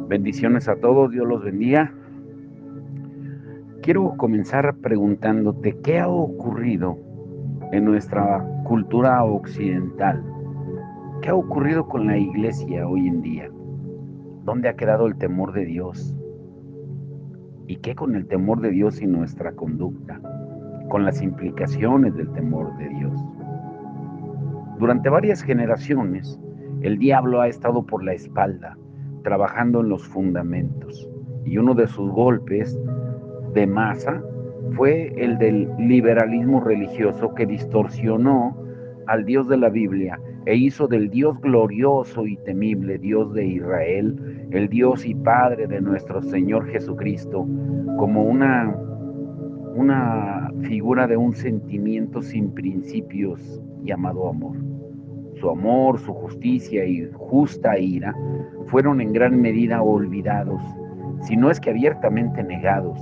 Bendiciones a todos, Dios los bendiga. Quiero comenzar preguntándote qué ha ocurrido en nuestra cultura occidental. ¿Qué ha ocurrido con la iglesia hoy en día? ¿Dónde ha quedado el temor de Dios? ¿Y qué con el temor de Dios y nuestra conducta? Con las implicaciones del temor de Dios. Durante varias generaciones, el diablo ha estado por la espalda, trabajando en los fundamentos, y uno de sus golpes de masa fue el del liberalismo religioso que distorsionó al Dios de la Biblia e hizo del Dios glorioso y temible, Dios de Israel, el Dios y Padre de nuestro Señor Jesucristo, como una figura de un sentimiento sin principios llamado amor. Su amor, su justicia y justa ira fueron en gran medida olvidados, si no es que abiertamente negados.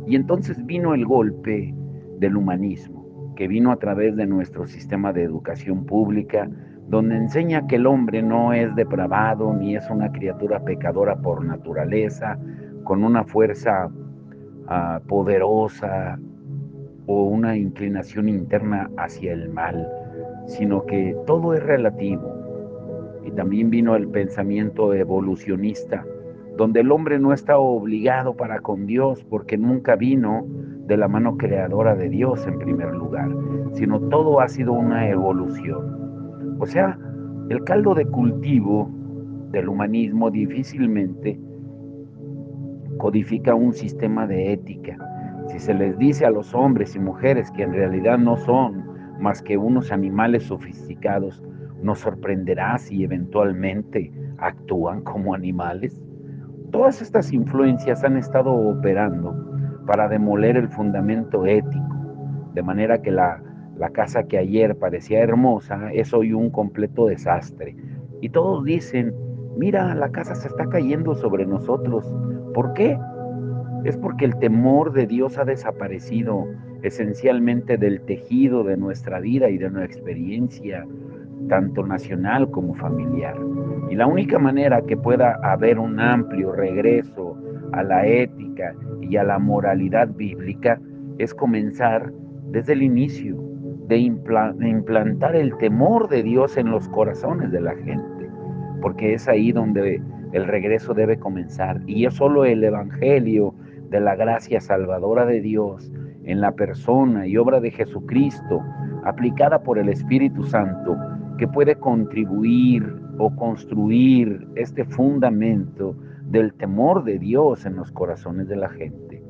Y entonces vino el golpe del humanismo, que vino a través de nuestro sistema de educación pública, donde enseña que el hombre no es depravado ni es una criatura pecadora por naturaleza, con una fuerza poderosa o una inclinación interna hacia el mal, sino que todo es relativo. Y también vino el pensamiento evolucionista, donde el hombre no está obligado para con Dios porque nunca vino de la mano creadora de Dios en primer lugar, sino todo ha sido una evolución. O sea, el caldo de cultivo del humanismo difícilmente codifica un sistema de ética. Si se les dice a los hombres y mujeres que en realidad no son más que unos animales sofisticados, nos sorprenderá si eventualmente actúan como animales. Todas estas influencias han estado operando para demoler el fundamento ético, de manera que la casa que ayer parecía hermosa es hoy un completo desastre. Y todos dicen, mira, la casa se está cayendo sobre nosotros. ¿Por qué? Es porque el temor de Dios ha desaparecido esencialmente del tejido de nuestra vida y de nuestra experiencia, tanto nacional como familiar. Y la única manera que pueda haber un amplio regreso a la ética y a la moralidad bíblica es comenzar desde el inicio, de implantar el temor de Dios en los corazones de la gente, porque es ahí donde el regreso debe comenzar. Y es solo el Evangelio de la gracia salvadora de Dios en la persona y obra de Jesucristo, aplicada por el Espíritu Santo, que puede contribuir o construir este fundamento del temor de Dios en los corazones de la gente.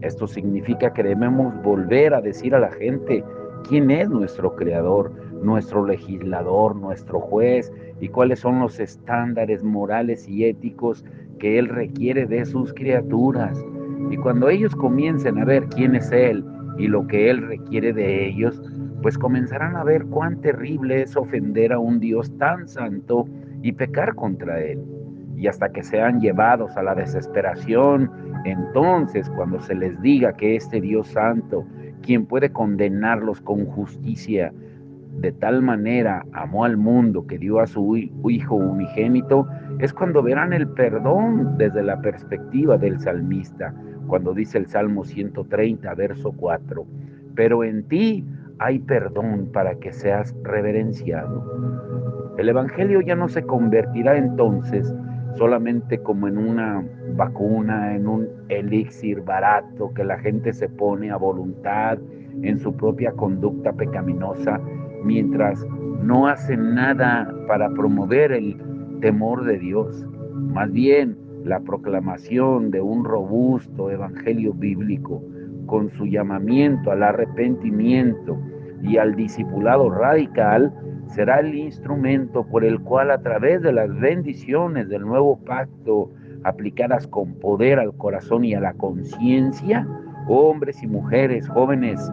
Esto significa que debemos volver a decir a la gente quién es nuestro creador, nuestro legislador, nuestro juez y cuáles son los estándares morales y éticos que Él requiere de sus criaturas. Y cuando ellos comiencen a ver quién es Él y lo que Él requiere de ellos, pues comenzarán a ver cuán terrible es ofender a un Dios tan santo y pecar contra Él. Y hasta que sean llevados a la desesperación, entonces cuando se les diga que este Dios santo, quien puede condenarlos con justicia, de tal manera amó al mundo que dio a su Hijo unigénito, es cuando verán el perdón desde la perspectiva del salmista, cuando dice el Salmo 130, verso 4, pero en ti hay perdón para que seas reverenciado. El Evangelio ya no se convertirá entonces solamente como en una vacuna, en un elixir barato que la gente se pone a voluntad en su propia conducta pecaminosa, mientras no hacen nada para promover el temor de Dios. Más bien, la proclamación de un robusto evangelio bíblico, con su llamamiento al arrepentimiento y al discipulado radical, será el instrumento por el cual, a través de las bendiciones del nuevo pacto aplicadas con poder al corazón y a la conciencia, hombres y mujeres, jóvenes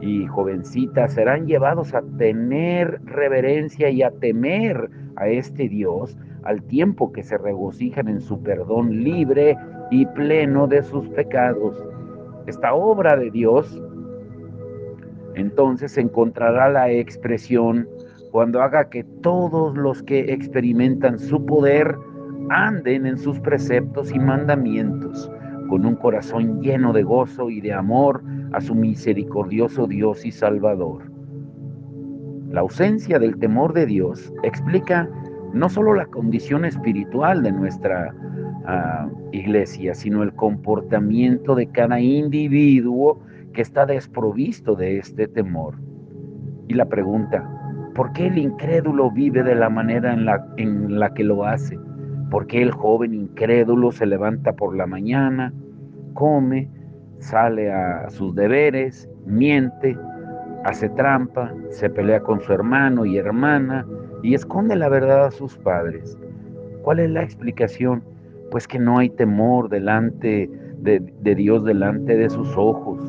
y jovencitas serán llevados a tener reverencia y a temer a este Dios, al tiempo que se regocijan en su perdón libre y pleno de sus pecados. Esta obra de Dios entonces encontrará la expresión cuando haga que todos los que experimentan su poder anden en sus preceptos y mandamientos, con un corazón lleno de gozo y de amor a su misericordioso Dios y Salvador. La ausencia del temor de Dios explica no solo la condición espiritual de nuestra iglesia, sino el comportamiento de cada individuo que está desprovisto de este temor. Y la pregunta, ¿por qué el incrédulo vive de la manera en la que lo hace? ¿Por qué el joven incrédulo se levanta por la mañana, come, sale a sus deberes, miente, hace trampa, se pelea con su hermano y hermana y esconde la verdad a sus padres? ¿Cuál es la explicación? Pues que no hay temor delante de Dios, delante de sus ojos.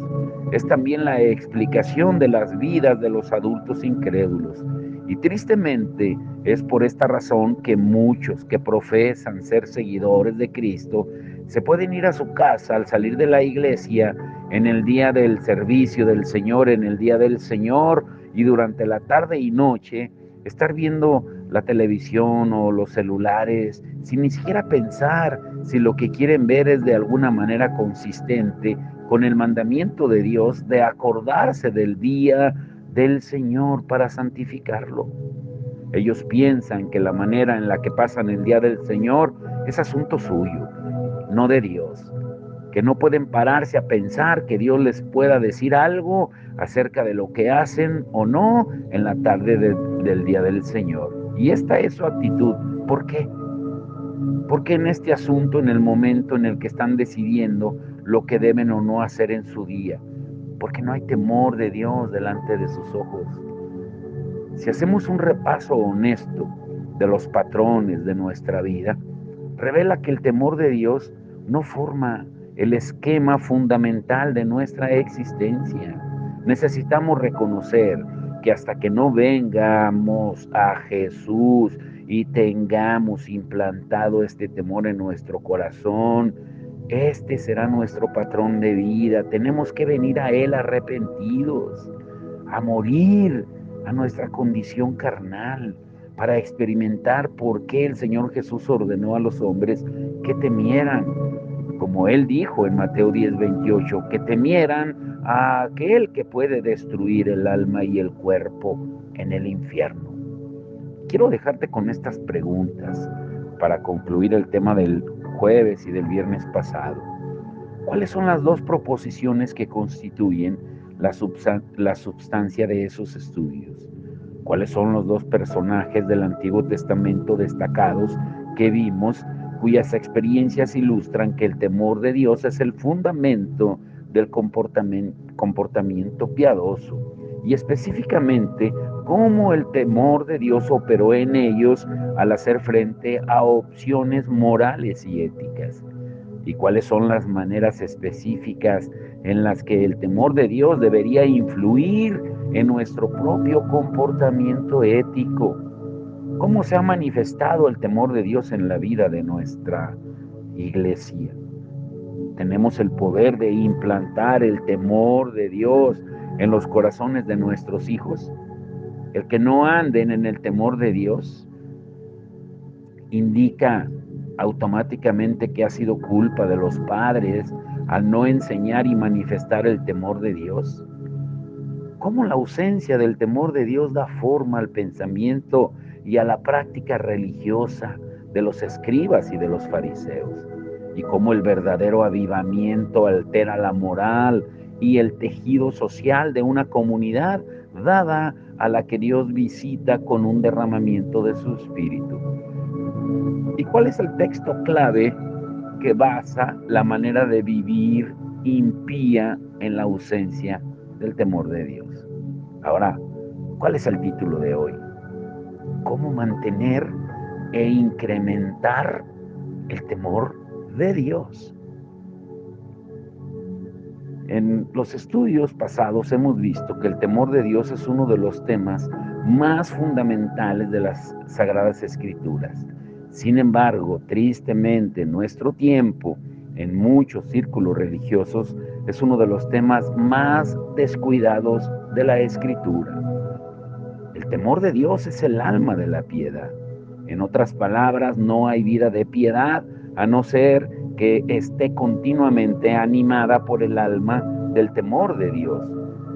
Es también la explicación de las vidas de los adultos incrédulos. Y tristemente es por esta razón que muchos que profesan ser seguidores de Cristo se pueden ir a su casa al salir de la iglesia en el día del servicio del Señor, en el día del Señor, y durante la tarde y noche estar viendo la televisión o los celulares sin ni siquiera pensar si lo que quieren ver es de alguna manera consistente con el mandamiento de Dios de acordarse del día del Señor para santificarlo. Ellos piensan que la manera en la que pasan el día del Señor es asunto suyo, no de Dios, que no pueden pararse a pensar que Dios les pueda decir algo acerca de lo que hacen o no en la tarde del día del Señor. Y esta es su actitud. ¿Por qué? Porque en este asunto, en el momento en el que están decidiendo lo que deben o no hacer en su día, porque no hay temor de Dios delante de sus ojos. Si hacemos un repaso honesto de los patrones de nuestra vida, revela que el temor de Dios no forma el esquema fundamental de nuestra existencia. Necesitamos reconocer que hasta que no vengamos a Jesús y tengamos implantado este temor en nuestro corazón, este será nuestro patrón de vida. Tenemos que venir a Él arrepentidos, a morir a nuestra condición carnal, para experimentar por qué el Señor Jesús ordenó a los hombres que temieran, como Él dijo en Mateo 10:28, que temieran a aquel que puede destruir el alma y el cuerpo en el infierno. Quiero dejarte con estas preguntas para concluir el tema del jueves y del viernes pasado. ¿Cuáles son las dos proposiciones que constituyen la substancia de esos estudios? ¿Cuáles son los dos personajes del Antiguo Testamento destacados que vimos, cuyas experiencias ilustran que el temor de Dios es el fundamento del comportamiento piadoso? Y específicamente, cómo el temor de Dios operó en ellos al hacer frente a opciones morales y éticas. ¿Y cuáles son las maneras específicas en las que el temor de Dios debería influir en nuestro propio comportamiento ético? ¿Cómo se ha manifestado el temor de Dios en la vida de nuestra iglesia? Tenemos el poder de implantar el temor de Dios en los corazones de nuestros hijos. El que no anden en el temor de Dios indica automáticamente que ha sido culpa de los padres al no enseñar y manifestar el temor de Dios. ¿Cómo la ausencia del temor de Dios da forma al pensamiento y a la práctica religiosa de los escribas y de los fariseos? Y cómo el verdadero avivamiento altera la moral y el tejido social de una comunidad dada a la que Dios visita con un derramamiento de su Espíritu. ¿Y cuál es el texto clave que basa la manera de vivir impía en la ausencia del temor de Dios? Ahora, ¿cuál es el título de hoy? ¿Cómo mantener e incrementar el temor de Dios? En los estudios pasados hemos visto que el temor de Dios es uno de los temas más fundamentales de las Sagradas Escrituras. Sin embargo, tristemente, en nuestro tiempo, en muchos círculos religiosos, es uno de los temas más descuidados de la Escritura. El temor de Dios es el alma de la piedad. En otras palabras, no hay vida de piedad a no ser que esté continuamente animada por el alma del temor de Dios.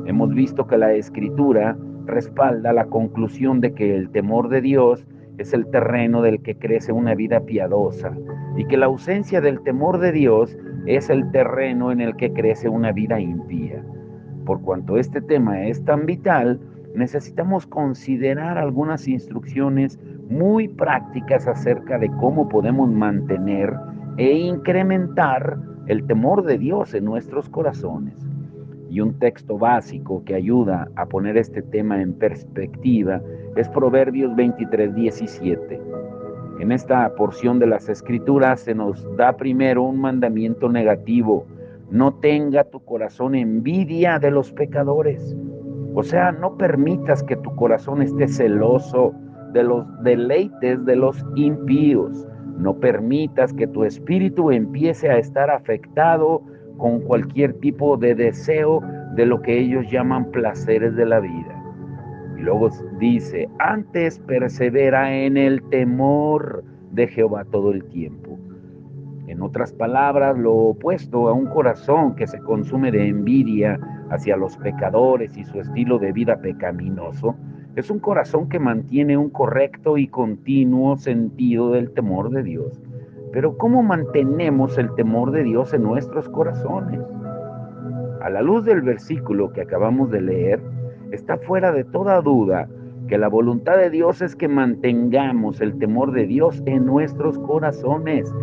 Hemos visto que la Escritura respalda la conclusión de que el temor de Dios es el terreno del que crece una vida piadosa y que la ausencia del temor de Dios es el terreno en el que crece una vida impía. Por cuanto este tema es tan vital, necesitamos considerar algunas instrucciones muy prácticas acerca de cómo podemos mantener e incrementar el temor de Dios en nuestros corazones. Y un texto básico que ayuda a poner este tema en perspectiva es Proverbios 23:17. En esta porción de las Escrituras se nos da primero un mandamiento negativo: no tenga tu corazón envidia de los pecadores. O sea, no permitas que tu corazón esté celoso de los deleites de los impíos. No permitas que tu espíritu empiece a estar afectado con cualquier tipo de deseo de lo que ellos llaman placeres de la vida. Y luego dice, antes persevera en el temor de Jehová todo el tiempo. En otras palabras, lo opuesto a un corazón que se consume de envidia hacia los pecadores y su estilo de vida pecaminoso, es un corazón que mantiene un correcto y continuo sentido del temor de Dios. Pero ¿cómo mantenemos el temor de Dios en nuestros corazones? A la luz del versículo que acabamos de leer, está fuera de toda duda que la voluntad de Dios es que mantengamos el temor de Dios en nuestros corazones.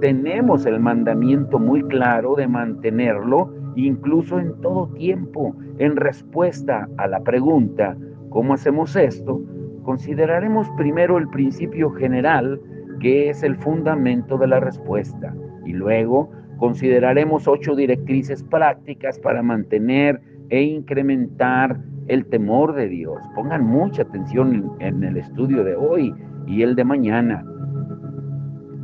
Tenemos el mandamiento muy claro de mantenerlo incluso en todo tiempo. En respuesta a la pregunta, ¿cómo hacemos esto? Consideraremos primero el principio general, que es el fundamento de la respuesta, y luego consideraremos 8 directrices prácticas para mantener e incrementar el temor de Dios. Pongan mucha atención en el estudio de hoy y el de mañana.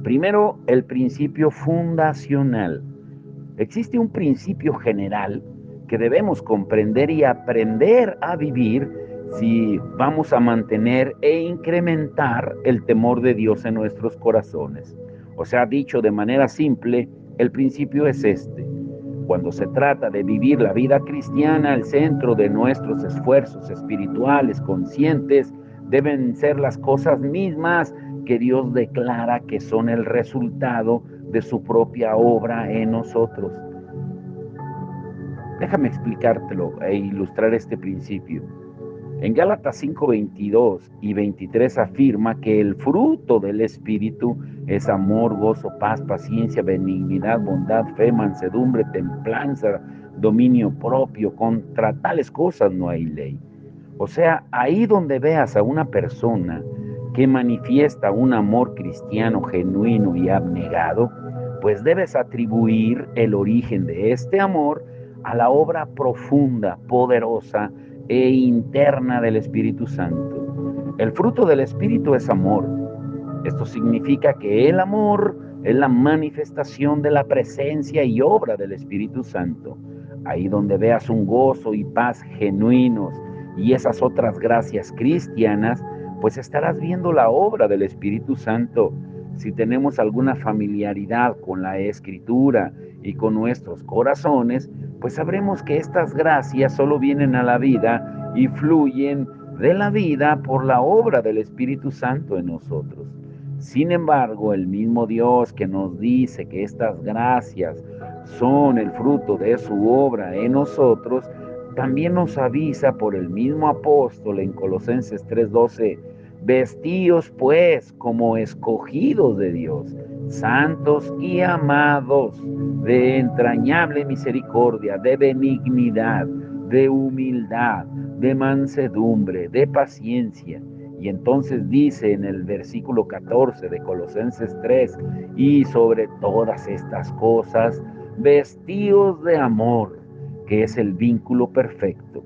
Primero, el principio fundacional. Existe un principio general que debemos comprender y aprender a vivir si vamos a mantener e incrementar el temor de Dios en nuestros corazones. O sea, dicho de manera simple, el principio es este: cuando se trata de vivir la vida cristiana, el centro de nuestros esfuerzos espirituales conscientes deben ser las cosas mismas que Dios declara que son el resultado de su propia obra en nosotros. Déjame explicártelo e ilustrar este principio. En Gálatas 5:22 y 23 afirma que el fruto del Espíritu es amor, gozo, paz, paciencia, benignidad, bondad, fe, mansedumbre, templanza, dominio propio. Contra tales cosas no hay ley. O sea, ahí donde veas a una persona que manifiesta un amor cristiano genuino y abnegado, pues debes atribuir el origen de este amor a la obra profunda, poderosa e interna del Espíritu Santo. El fruto del Espíritu es amor. Esto significa que el amor es la manifestación de la presencia y obra del Espíritu Santo. Ahí donde veas un gozo y paz genuinos y esas otras gracias cristianas, pues estarás viendo la obra del Espíritu Santo. Si tenemos alguna familiaridad con la Escritura y con nuestros corazones, pues sabremos que estas gracias solo vienen a la vida y fluyen de la vida por la obra del Espíritu Santo en nosotros. Sin embargo, el mismo Dios que nos dice que estas gracias son el fruto de su obra en nosotros, también nos avisa por el mismo apóstol en Colosenses 3:12: vestíos pues como escogidos de Dios, santos y amados, de entrañable misericordia, de benignidad, de humildad, de mansedumbre, de paciencia. Y entonces dice en el versículo 14 de Colosenses 3, y sobre todas estas cosas, vestíos de amor, que es el vínculo perfecto.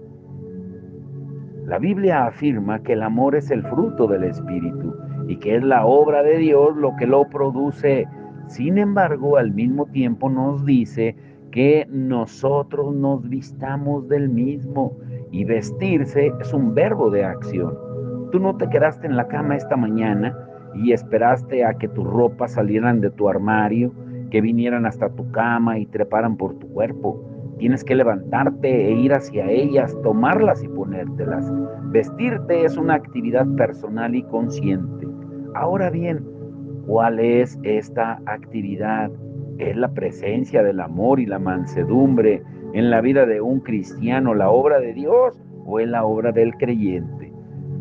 La Biblia afirma que el amor es el fruto del Espíritu y que es la obra de Dios lo que lo produce. Sin embargo, al mismo tiempo nos dice que nosotros nos vistamos del mismo, y vestirse es un verbo de acción. Tú no te quedaste en la cama esta mañana y esperaste a que tus ropas salieran de tu armario, que vinieran hasta tu cama y treparan por tu cuerpo. Tienes que levantarte e ir hacia ellas, tomarlas y ponértelas. Vestirte es una actividad personal y consciente. Ahora bien, ¿cuál es esta actividad? ¿Es la presencia del amor y la mansedumbre en la vida de un cristiano la obra de Dios o es la obra del creyente?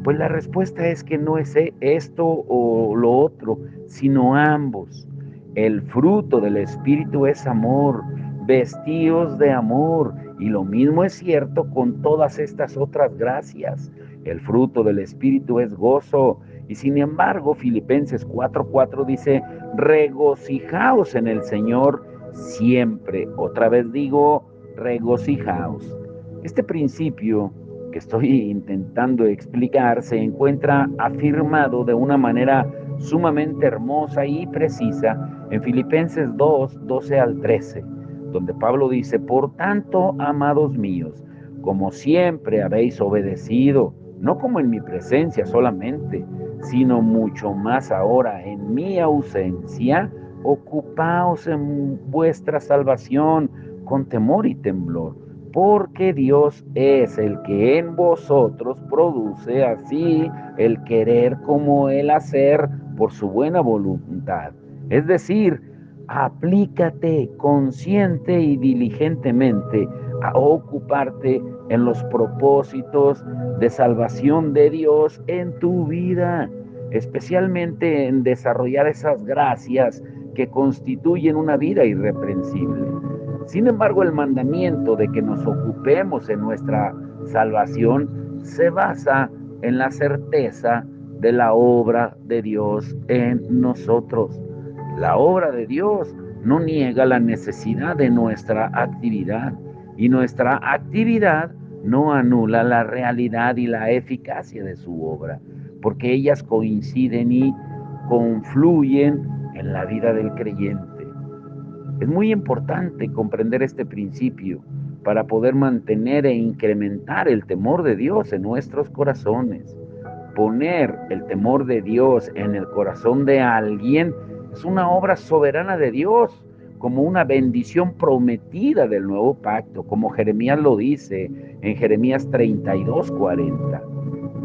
Pues la respuesta es que no es esto o lo otro, sino ambos. El fruto del Espíritu es amor, vestidos de amor, y lo mismo es cierto con todas estas otras gracias. El fruto del Espíritu es gozo, y sin embargo Filipenses 4:4 dice, regocijaos en el Señor siempre. Otra vez digo, regocijaos. Este principio que estoy intentando explicar se encuentra afirmado de una manera sumamente hermosa y precisa en Filipenses 2:12 al 13, donde Pablo dice, por tanto, amados míos, como siempre habéis obedecido, no como en mi presencia solamente, sino mucho más ahora en mi ausencia, ocupaos en vuestra salvación con temor y temblor, porque Dios es el que en vosotros produce así el querer como el hacer por su buena voluntad. Es decir, aplícate consciente y diligentemente a ocuparte en los propósitos de salvación de Dios en tu vida, especialmente en desarrollar esas gracias que constituyen una vida irreprensible. Sin embargo, el mandamiento de que nos ocupemos en nuestra salvación se basa en la certeza de la obra de Dios en nosotros. La obra de Dios no niega la necesidad de nuestra actividad y nuestra actividad no anula la realidad y la eficacia de su obra, porque ellas coinciden y confluyen en la vida del creyente. Es muy importante comprender este principio para poder mantener e incrementar el temor de Dios en nuestros corazones. Poner el temor de Dios en el corazón de alguien es una obra soberana de Dios, como una bendición prometida del nuevo pacto, como Jeremías lo dice en Jeremías 32:40.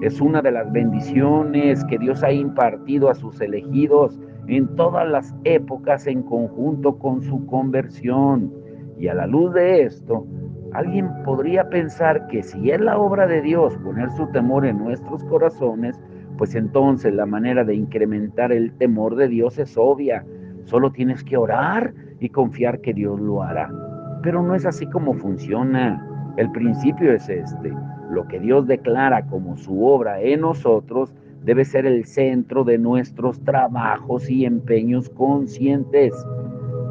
Es una de las bendiciones que Dios ha impartido a sus elegidos en todas las épocas en conjunto con su conversión. Y a la luz de esto, alguien podría pensar que si es la obra de Dios poner su temor en nuestros corazones, pues entonces la manera de incrementar el temor de Dios es obvia. Solo tienes que orar y confiar que Dios lo hará. Pero no es así como funciona. El principio es este. Lo que Dios declara como su obra en nosotros debe ser el centro de nuestros trabajos y empeños conscientes.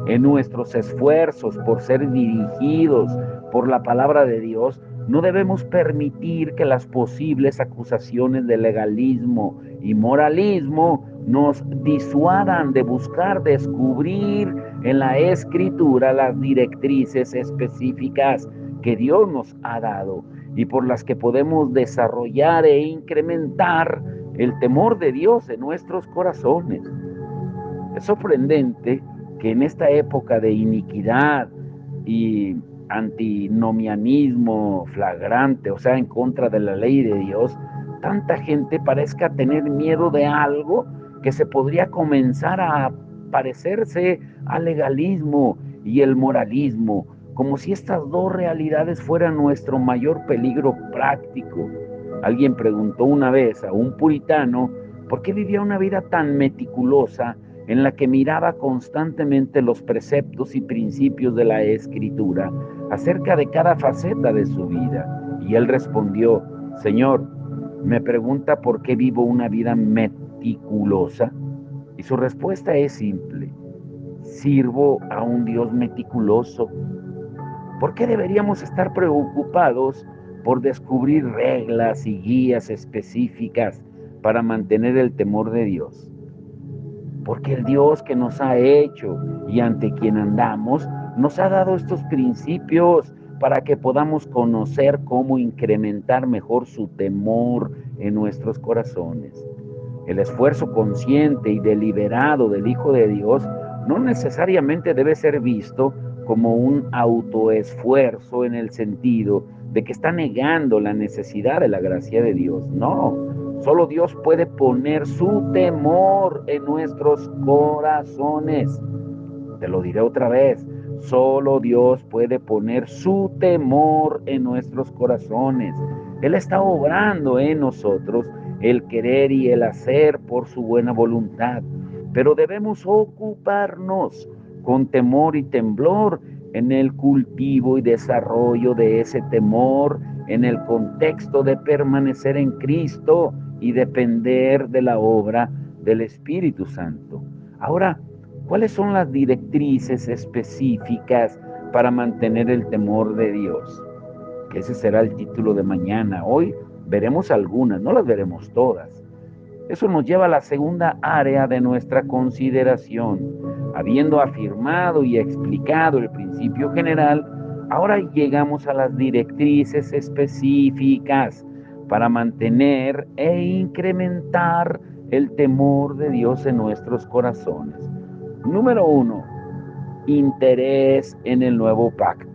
En nuestros esfuerzos por ser dirigidos por la palabra de Dios, no debemos permitir que las posibles acusaciones de legalismo y moralismo nos disuadan de buscar descubrir en la Escritura las directrices específicas que Dios nos ha dado y por las que podemos desarrollar e incrementar el temor de Dios en nuestros corazones. Es sorprendente que en esta época de iniquidad y antinomianismo flagrante, o sea, en contra de la ley de Dios, tanta gente parezca tener miedo de algo que se podría comenzar a parecerse al legalismo y el moralismo, como si estas dos realidades fueran nuestro mayor peligro práctico. Alguien preguntó una vez a un puritano por qué vivía una vida tan meticulosa en la que miraba constantemente los preceptos y principios de la Escritura acerca de cada faceta de su vida. Y él respondió, Señor, me pregunta por qué vivo una vida meticulosa. Y su respuesta es simple, sirvo a un Dios meticuloso. ¿Por qué deberíamos estar preocupados por descubrir reglas y guías específicas para mantener el temor de Dios? Porque el Dios que nos ha hecho y ante quien andamos, nos ha dado estos principios para que podamos conocer cómo incrementar mejor su temor en nuestros corazones. El esfuerzo consciente y deliberado del Hijo de Dios no necesariamente debe ser visto como un autoesfuerzo en el sentido de que está negando la necesidad de la gracia de Dios. No, solo Dios puede poner su temor en nuestros corazones. Te lo diré otra vez, solo Dios puede poner su temor en nuestros corazones. Él está obrando en nosotros el querer y el hacer por su buena voluntad, pero debemos ocuparnos con temor y temblor en el cultivo y desarrollo de ese temor en el contexto de permanecer en Cristo y depender de la obra del Espíritu Santo. Ahora, ¿cuáles son las directrices específicas para mantener el temor de Dios? Que ese será el título de mañana. Hoy veremos algunas, no las veremos todas. Eso nos lleva a la segunda área de nuestra consideración. Habiendo afirmado y explicado el principio general, ahora llegamos a las directrices específicas para mantener e incrementar el temor de Dios en nuestros corazones. Número 1, interés en el nuevo pacto.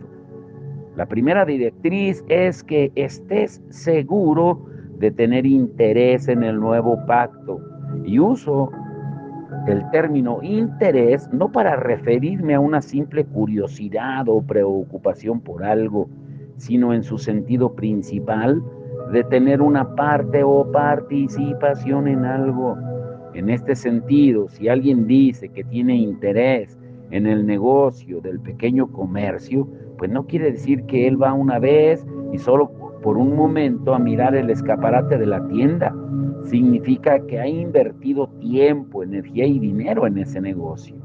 La primera directriz es que estés seguro de tener interés en el nuevo pacto. Y uso el término interés no para referirme a una simple curiosidad o preocupación por algo, sino en su sentido principal de tener una parte o participación en algo. En este sentido, si alguien dice que tiene interés en el negocio del pequeño comercio, pues no quiere decir que él va una vez y solo por un momento a mirar el escaparate de la tienda. Significa que ha invertido tiempo, energía y dinero en ese negocio.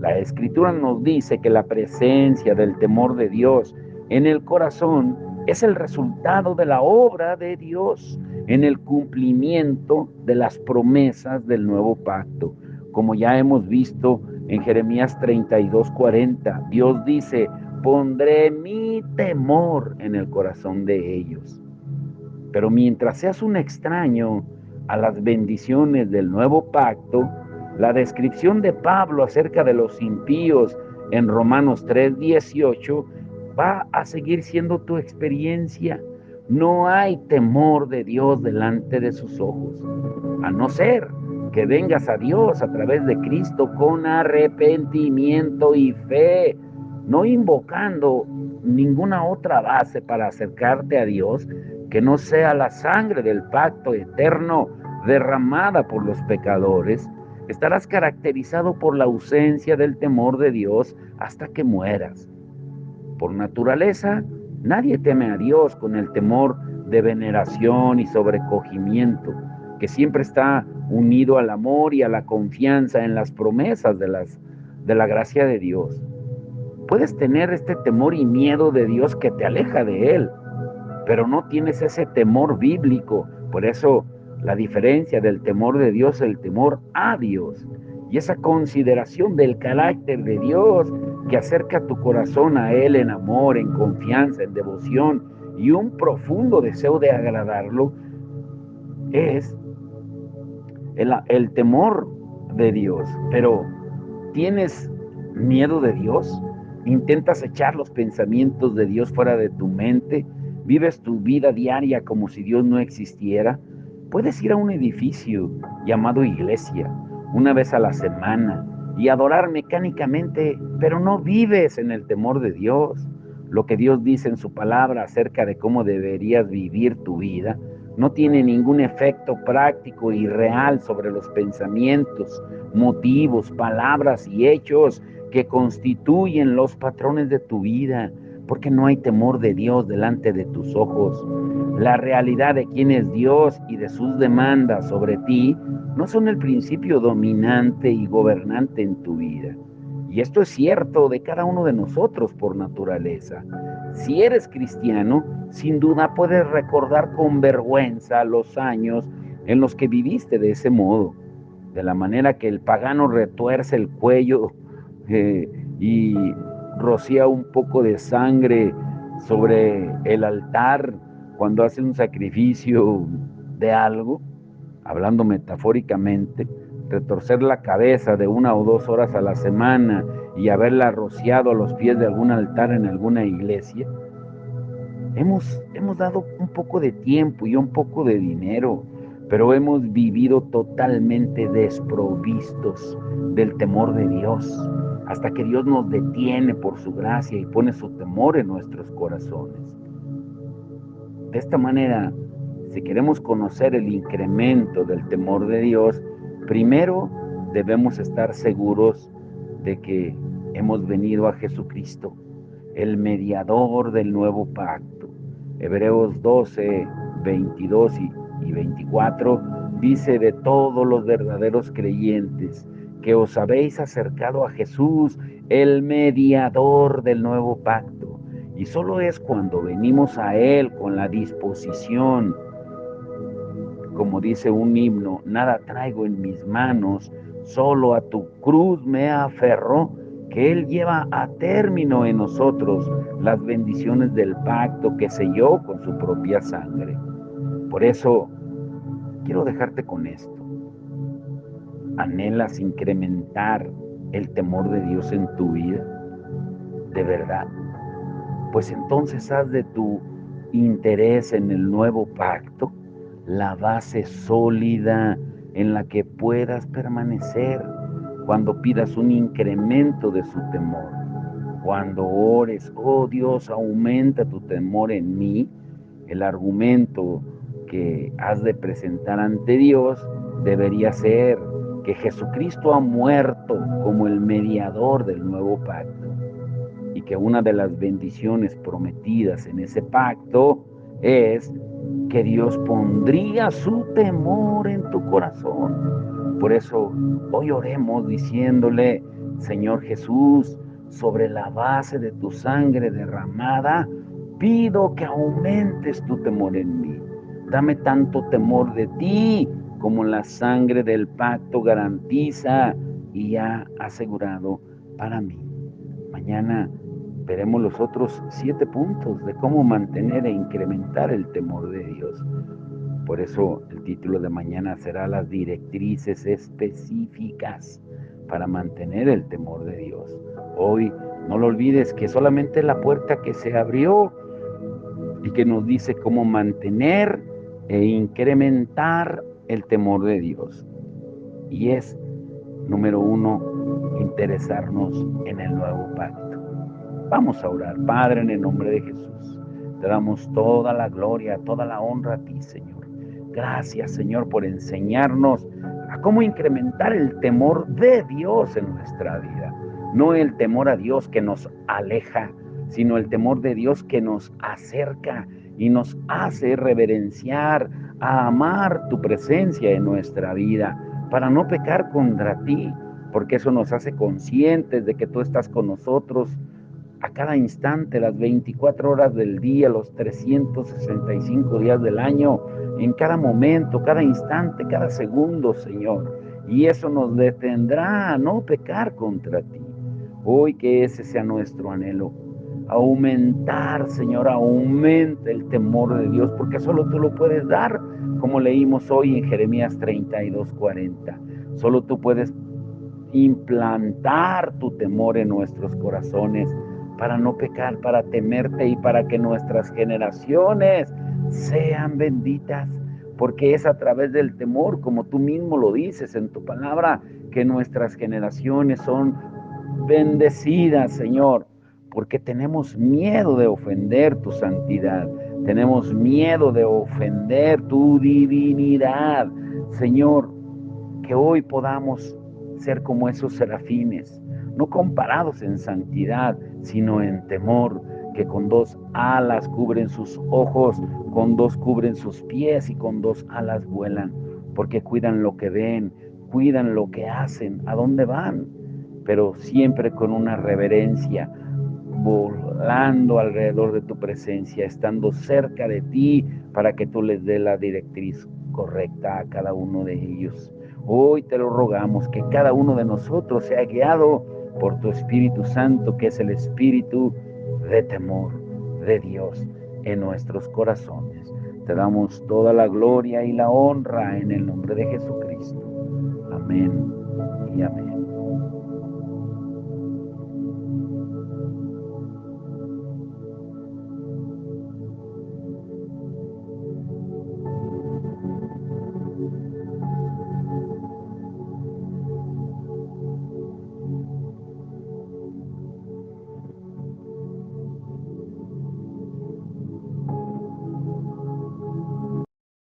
La Escritura nos dice que la presencia del temor de Dios en el corazón es el resultado de la obra de Dios en el cumplimiento de las promesas del nuevo pacto. Como ya hemos visto en Jeremías 32:40, Dios dice: pondré mi temor en el corazón de ellos. Pero mientras seas un extraño a las bendiciones del nuevo pacto, la descripción de Pablo acerca de los impíos en Romanos 3:18 va a seguir siendo tu experiencia. No hay temor de Dios delante de sus ojos, a no ser que vengas a Dios a través de Cristo con arrepentimiento y fe, no invocando ninguna otra base para acercarte a Dios que no sea la sangre del pacto eterno derramada por los pecadores. Estarás caracterizado por la ausencia del temor de Dios hasta que mueras. Por naturaleza, nadie teme a Dios con el temor de veneración y sobrecogimiento, que siempre está unido al amor y a la confianza en las promesas de la gracia de Dios. Puedes tener este temor y miedo de Dios que te aleja de Él, pero no tienes ese temor bíblico. Por eso la diferencia del temor de Dios es el temor a Dios. Y esa consideración del carácter de Dios que acerca tu corazón a Él en amor, en confianza, en devoción y un profundo deseo de agradarlo, es el temor de Dios. Pero ¿tienes miedo de Dios? ¿Intentas echar los pensamientos de Dios fuera de tu mente? ¿Vives tu vida diaria como si Dios no existiera? Puedes ir a un edificio llamado iglesia una vez a la semana y adorar mecánicamente, pero no vives en el temor de Dios. Lo que Dios dice en su palabra acerca de cómo deberías vivir tu vida no tiene ningún efecto práctico y real sobre los pensamientos, motivos, palabras y hechos que constituyen los patrones de tu vida, porque no hay temor de Dios delante de tus ojos. La realidad de quién es Dios y de sus demandas sobre ti no son el principio dominante y gobernante en tu vida. Y esto es cierto de cada uno de nosotros por naturaleza. Si eres cristiano, sin duda puedes recordar con vergüenza los años en los que viviste de ese modo, de la manera que el pagano retuerce el cuello y rocía un poco de sangre sobre el altar cuando hace un sacrificio de algo. hablando metafóricamente, retorcer la cabeza de 1 o 2 horas a la semana y haberla rociado a los pies de algún altar en alguna iglesia, hemos dado un poco de tiempo y un poco de dinero, pero hemos vivido totalmente desprovistos del temor de Dios, hasta que Dios nos detiene por su gracia y pone su temor en nuestros corazones. De esta manera, si queremos conocer el incremento del temor de Dios, primero debemos estar seguros de que hemos venido a Jesucristo, el mediador del nuevo pacto. Hebreos 12, 22 y 24 dice: de todos los verdaderos creyentes, que os habéis acercado a Jesús, el mediador del nuevo pacto. Y solo es cuando venimos a Él con la disposición, como dice un himno: nada traigo en mis manos, solo a tu cruz me aferro, que Él lleva a término en nosotros las bendiciones del pacto que selló con su propia sangre. Por eso, quiero dejarte con esto. ¿Anhelas incrementar el temor de Dios en tu vida? ¿De verdad? Pues entonces haz de tu interés en el nuevo pacto la base sólida en la que puedas permanecer cuando pidas un incremento de su temor. Cuando ores: oh Dios, aumenta tu temor en mí, el argumento que has de presentar ante Dios debería ser que Jesucristo ha muerto como el mediador del nuevo pacto, y que una de las bendiciones prometidas en ese pacto es que Dios pondría su temor en tu corazón. Por eso hoy oremos diciéndole: Señor Jesús, sobre la base de tu sangre derramada, pido que aumentes tu temor en mí. Dame tanto temor de ti como la sangre del pacto garantiza y ha asegurado para mí. Mañana veremos los otros 7 puntos de cómo mantener e incrementar el temor de Dios. Por eso el título de mañana será: las directrices específicas para mantener el temor de Dios. Hoy no lo olvides, que solamente la puerta que se abrió y que nos dice cómo mantener e incrementar el temor de Dios. Y es, número 1, interesarnos en el nuevo pacto. Vamos a orar. Padre, en el nombre de Jesús, te damos toda la gloria, toda la honra a ti, Señor. Gracias, Señor, por enseñarnos a cómo incrementar el temor de Dios en nuestra vida. No el temor a Dios que nos aleja, sino el temor de Dios que nos acerca y nos hace reverenciar, a amar tu presencia en nuestra vida, para no pecar contra ti, porque eso nos hace conscientes de que tú estás con nosotros a cada instante, las 24 horas del día, los 365 días del año, en cada momento, cada instante, cada segundo, Señor. Y eso nos detendrá a no pecar contra ti. Hoy que ese sea nuestro anhelo. Aumentar, Señor, aumenta el temor de Dios, porque solo tú lo puedes dar, como leímos hoy en Jeremías 32:40. Solo tú puedes implantar tu temor en nuestros corazones para no pecar, para temerte y para que nuestras generaciones sean benditas, porque es a través del temor, como tú mismo lo dices en tu palabra, que nuestras generaciones son bendecidas, Señor, porque tenemos miedo de ofender tu santidad, tenemos miedo de ofender tu divinidad, Señor. Que hoy podamos ser como esos serafines, no comparados en santidad, sino en temor, que con 2 alas cubren sus ojos, con 2 cubren sus pies y con 2 alas vuelan, porque cuidan lo que ven, cuidan lo que hacen, a dónde van, pero siempre con una reverencia, volando alrededor de tu presencia, estando cerca de ti, para que tú les des la directriz correcta a cada uno de ellos. Hoy te lo rogamos, que cada uno de nosotros sea guiado por tu Espíritu Santo, que es el espíritu de temor de Dios en nuestros corazones. Te damos toda la gloria y la honra en el nombre de Jesucristo. Amén y amén.